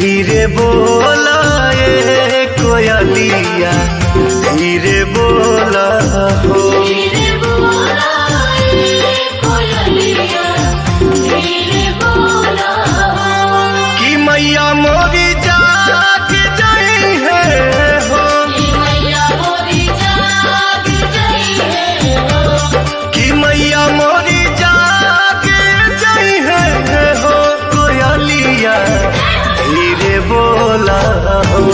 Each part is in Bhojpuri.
धीरे बोला ये कोयलिया, धीरे बोला हो। कि मैया मोरी जाग जाई है हो, कि मैया मोरी जाग जाई है हो कोयलिया, धीरे बोला हो।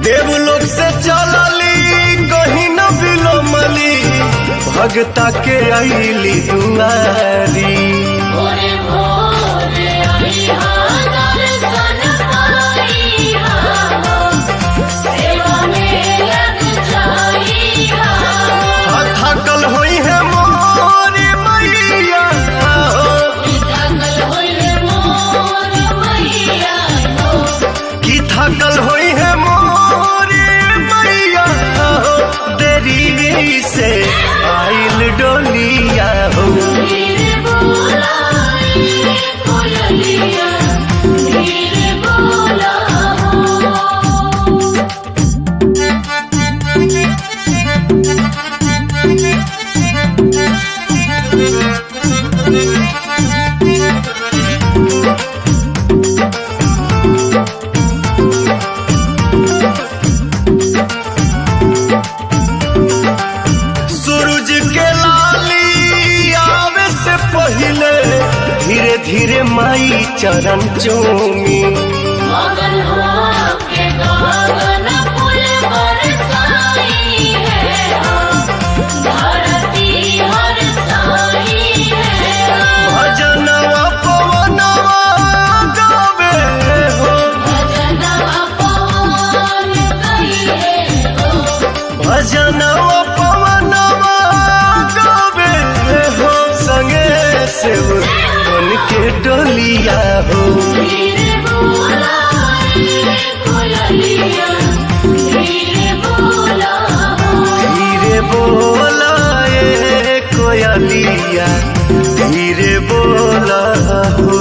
देवलोक से चलली कहीं न बिलोमली, भगता के आईली दुआरी। थकल होई है मोरी मैया, कि थकल होई है मोरी मैया, देरी से आइल डोलिया हो। सूरज के लाली आवे से पहले धीरे धीरे माई चरण चूमी। भजनवा पवनवा गावे हो, भजनवा पवनवा गावे हो, संगे से बन के डोलिया हो। धीरे बोला ये कोयलिया, धीरे बोला हो।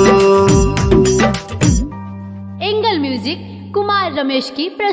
एंगल म्यूजिक कुमार रमेश की